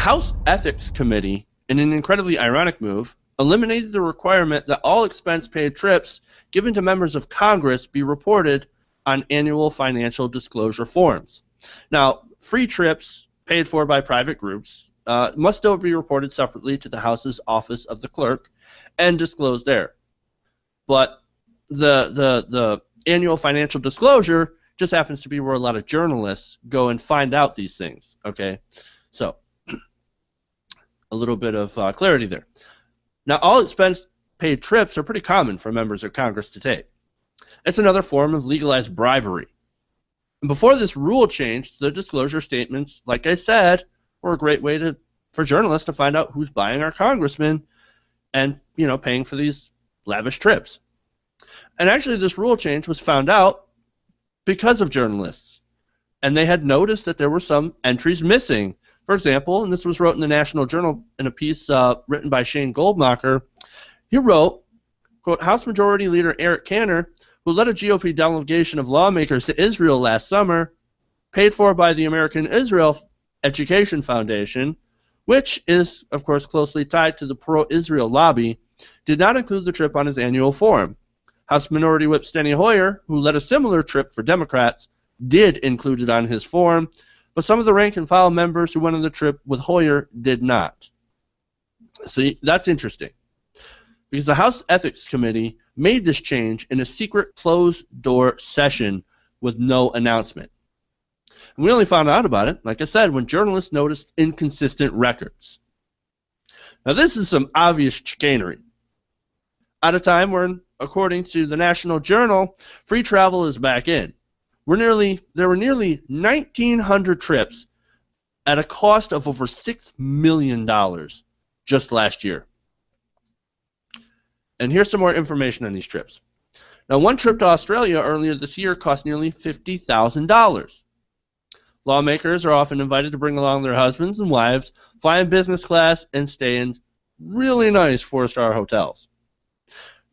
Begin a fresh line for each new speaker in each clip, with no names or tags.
House Ethics Committee, in an incredibly ironic move, eliminated the requirement that all expense-paid trips given to members of Congress be reported on annual financial disclosure forms. Now, free trips paid for by private groups must still be reported separately to the House's Office of the Clerk and disclosed there. But the annual financial disclosure just happens to be where a lot of journalists go and find out these things. Okay, so a little bit of clarity there. Now, all expense-paid trips are pretty common for members of Congress to take. It's another form of legalized bribery. And before this rule changed, the disclosure statements, like I said, were a great way for journalists to find out who's buying our congressmen and, paying for these lavish trips. And actually, this rule change was found out because of journalists. And they had noticed that there were some entries missing. For example, and this was wrote in the National Journal in a piece written by Shane Goldmacher, he wrote, quote, House Majority Leader Eric Cantor, who led a GOP delegation of lawmakers to Israel last summer, paid for by the American Israel Education Foundation, which is, of course, closely tied to the pro-Israel lobby, did not include the trip on his annual form. House Minority Whip Steny Hoyer, who led a similar trip for Democrats, did include it on his form, but some of the rank-and-file members who went on the trip with Hoyer did not. See, that's interesting, because the House Ethics Committee made this change in a secret closed-door session with no announcement. And we only found out about it, like I said, when journalists noticed inconsistent records. Now, this is some obvious chicanery. At a time when, according to the National Journal, free travel is back in. There were nearly 1,900 trips at a cost of over $6 million just last year. And here's some more information on these trips. Now, one trip to Australia earlier this year cost nearly $50,000. Lawmakers are often invited to bring along their husbands and wives, fly in business class, and stay in really nice four-star hotels.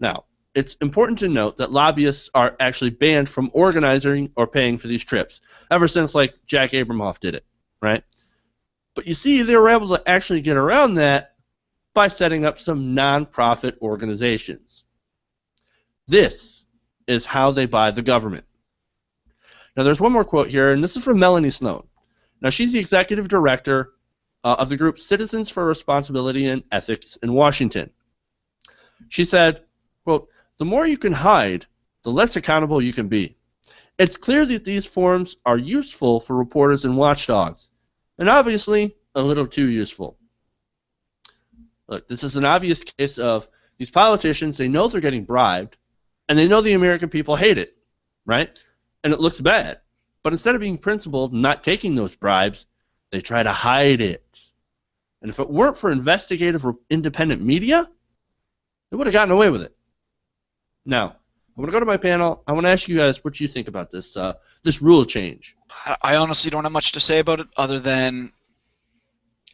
Now, it's important to note that lobbyists are actually banned from organizing or paying for these trips, ever since, like, Jack Abramoff did it, right? But you see, they were able to actually get around that by setting up some non-profit organizations. This is how they buy the government. Now, there's one more quote here, and this is from Melanie Sloan. Now, she's the executive director of the group Citizens for Responsibility and Ethics in Washington. She said, quote, the more you can hide, the less accountable you can be. It's clear that these forms are useful for reporters and watchdogs, and obviously a little too useful. Look, this is an obvious case of these politicians, they know they're getting bribed, and they know the American people hate it, right? And it looks bad. But instead of being principled and not taking those bribes, they try to hide it. And if it weren't for investigative or independent media, they would have gotten away with it. Now, I want to go to my panel. I want to ask you guys what you think about this this rule change.
I honestly don't have much to say about it other than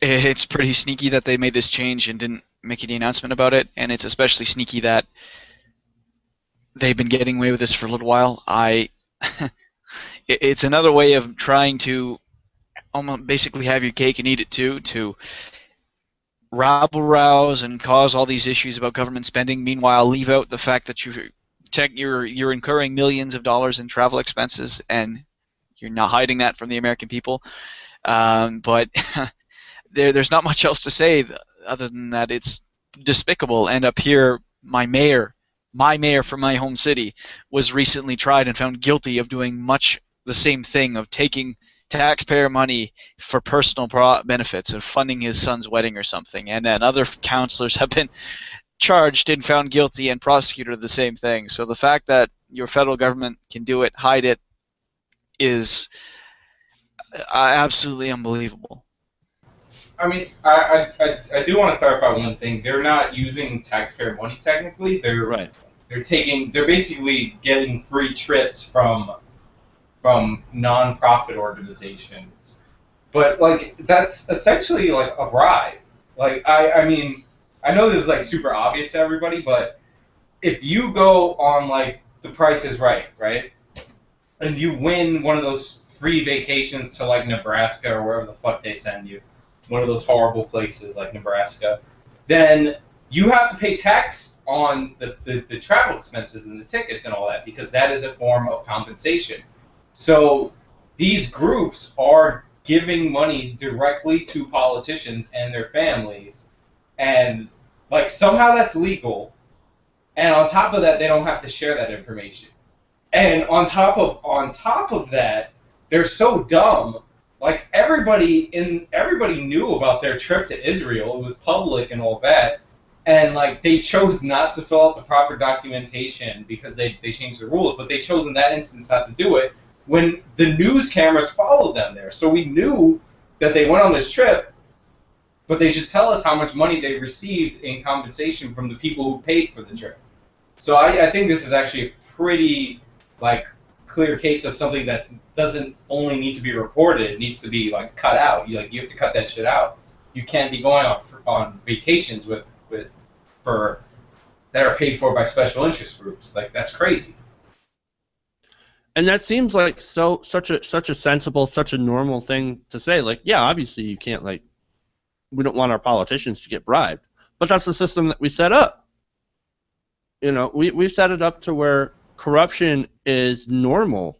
it's pretty sneaky that they made this change and didn't make any announcement about it, and it's especially sneaky that they've been getting away with this for a little while. It's another way of trying to almost basically have your cake and eat it too, to rabble-rouse and cause all these issues about government spending, meanwhile leave out the fact that you're incurring millions of dollars in travel expenses, and you're not hiding that from the American people. But there's not much else to say other than that it's despicable. And up here, my mayor from my home city was recently tried and found guilty of doing much the same thing, of taking taxpayer money for personal benefits, of funding his son's wedding or something. And then other councilors have been charged and found guilty and prosecuted of the same thing. So the fact that your federal government can do it, hide it, is absolutely unbelievable.
I mean, I do want to clarify one thing. They're not using taxpayer money technically. They're basically getting free trips from non-profit organizations. But like that's essentially like a bribe. Like I mean, I know this is like super obvious to everybody, but if you go on like The Price is Right, and you win one of those free vacations to like Nebraska or wherever the fuck they send you, one of those horrible places like Nebraska, then you have to pay tax on the travel expenses and the tickets and all that, because that is a form of compensation. So these groups are giving money directly to politicians and their families, and like somehow that's legal, and on top of that they don't have to share that information. And on top of that, they're so dumb. Like everybody knew about their trip to Israel. It was public and all that. And like they chose not to fill out the proper documentation because they changed the rules, but they chose in that instance not to do it when the news cameras followed them there. So we knew that they went on this trip, but they should tell us how much money they received in compensation from the people who paid for the trip. So I think this is actually a pretty like clear case of something that doesn't only need to be reported; it needs to be like cut out. You have to cut that shit out. You can't be going on vacations for that are paid for by special interest groups. Like that's crazy.
And that seems like such a sensible, such a normal thing to say. Like, yeah, obviously you can't we don't want our politicians to get bribed, but that's the system that we set up. You know, we set it up to where corruption is normal,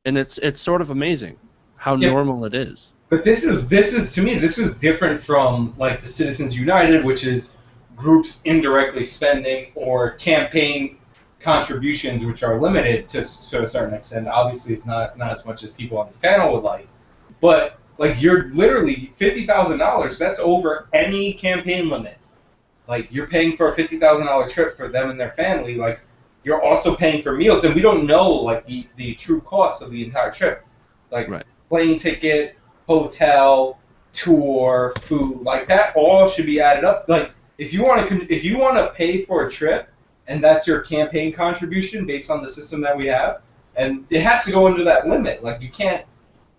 and it's sort of amazing how normal it is.
But this is to me, this is different from like the Citizens United, which is groups indirectly spending, or campaign contributions, which are limited to a certain extent. Obviously, it's not as much as people on this panel would like, but like you're literally $50,000. That's over any campaign limit. Like you're paying for a $50,000 trip for them and their family. Like you're also paying for meals, and we don't know like the true cost of the entire trip, like plane ticket, hotel, tour, food, like that all should be added up. Like if you want to pay for a trip, and that's your campaign contribution based on the system that we have, and it has to go under that limit. Like you can't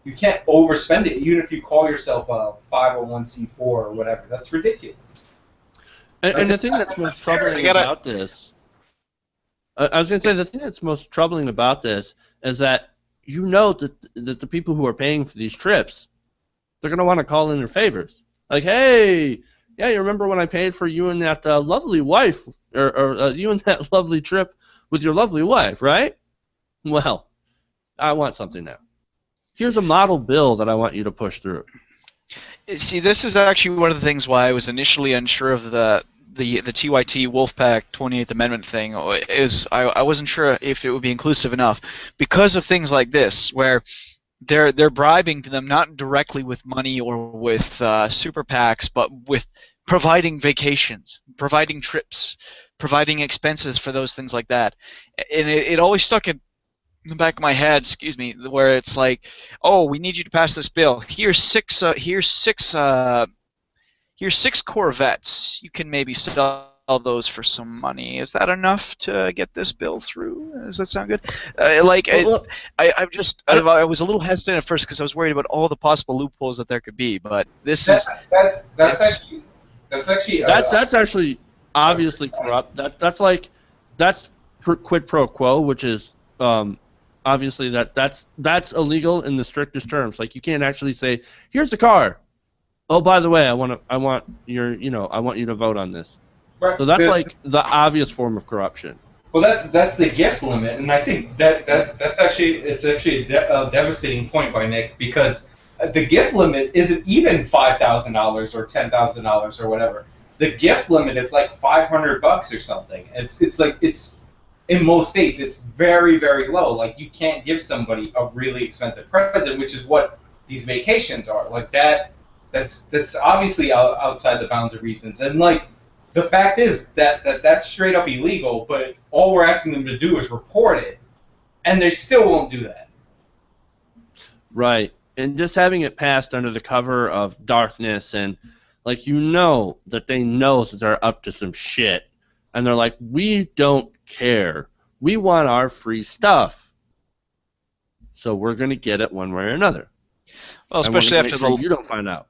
overspend it, even if you call yourself a 501c4 or whatever. That's ridiculous.
And the thing that's most troubling about this, I was going to say, the thing that's most troubling about this is that you know that the people who are paying for these trips, they're going to want to call in their favors. Like, hey, yeah, you remember when I paid for you and that lovely wife, or you and that lovely trip with your lovely wife, right? Well, I want something now. Here's a model bill that I want you to push through.
See, this is actually one of the things why I was initially unsure of the TYT Wolfpack 28th Amendment thing. I wasn't sure if it would be inclusive enough because of things like this, where they're bribing them not directly with money or with super PACs, but with providing vacations, providing trips, providing expenses for those things like that. And it always stuck in the back of my head, where it's like, oh, we need you to pass this bill. Here's six Corvettes. You can maybe sell those for some money. Is that enough to get this bill through? Does that sound good? I was a little hesitant at first because I was worried about all the possible loopholes that there could be. But that's
actually
obviously corrupt. That's quid pro quo, which is obviously that's illegal in the strictest terms. Like you can't actually say, here's the car. Oh, by the way, I want you to vote on this.
Right.
So that's like the obvious form of corruption.
Well, that's the gift limit, and I think that's actually a devastating point by Nick, because the gift limit isn't even $5,000 or $10,000 or whatever. The gift limit is like $500 or something. It's in most states it's very, very low. Like you can't give somebody a really expensive present, which is what these vacations are. Like that's obviously outside the bounds of reasons. And like the fact is that's straight up illegal, but all we're asking them to do is report it, and they still won't do that.
Right. And just having it passed under the cover of darkness, and like that they know that they're up to some shit, and they're like, we don't care. We want our free stuff. So we're going to get it one way or another.
Well, especially after
you don't find out.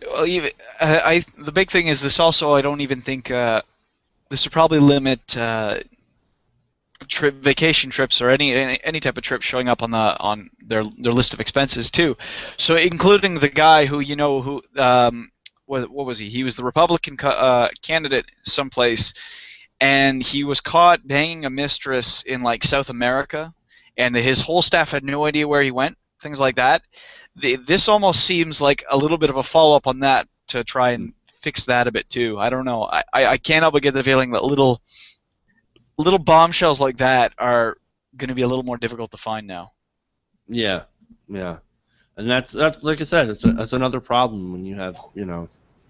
Well, even the big thing is this also. I don't even think this would probably limit vacation trips or any type of trip showing up on their list of expenses too. So including the guy who what was he? He was the Republican candidate someplace, and he was caught banging a mistress in like South America, and his whole staff had no idea where he went. Things like that. This almost seems like a little bit of a follow-up on that to try and fix that a bit too. I don't know. I can't help but get the feeling that little bombshells like that are going to be a little more difficult to find now.
Yeah, and that's like I said, it's another problem when you have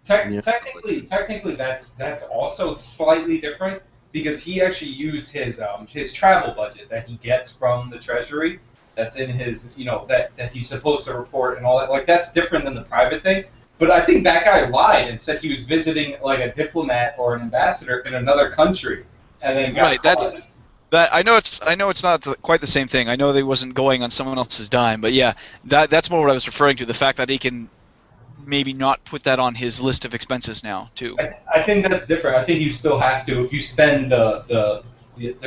Technically, that's also slightly different because he actually used his travel budget that he gets from the Treasury. That's in his, that he's supposed to report and all that. Like, that's different than the private thing. But I think that guy lied and said he was visiting, like, a diplomat or an ambassador in another country, and then got caught.
I know it's not quite the same thing. I know that he wasn't going on someone else's dime, but yeah, that's more what I was referring to. The fact that he can maybe not put that on his list of expenses now, too.
I think that's different. I think you still have to if you spend the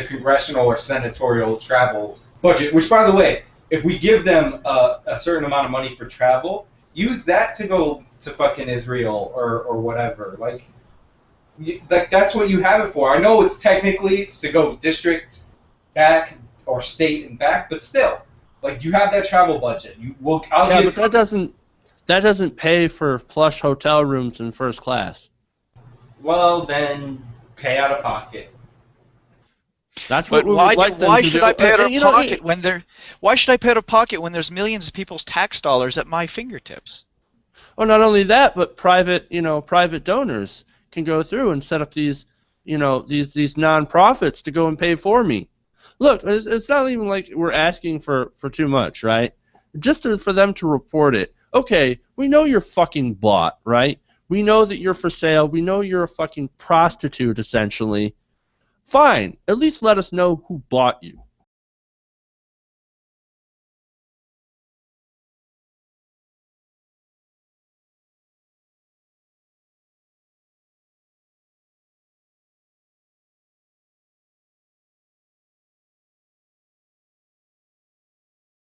congressional or senatorial travel budget, which, by the way, if we give them a certain amount of money for travel, use that to go to fucking Israel or whatever. Like that's what you have it for. I know it's to go district back or state and back, but still, like, you have that travel budget. But
that doesn't pay for plush hotel rooms in first class.
Well, then pay out of pocket.
That's
but
what
why should I pay out of pocket why should I pay out of pocket when there's millions of people's tax dollars at my fingertips?
Oh, not only that, but private donors can go through and set up these nonprofits to go and pay for me. Look, it's not even like we're asking for too much, right? Just for them to report it. Okay, we know you're fucking bought, right? We know that you're for sale. We know you're a fucking prostitute, essentially. Fine. At least let us know who bought you.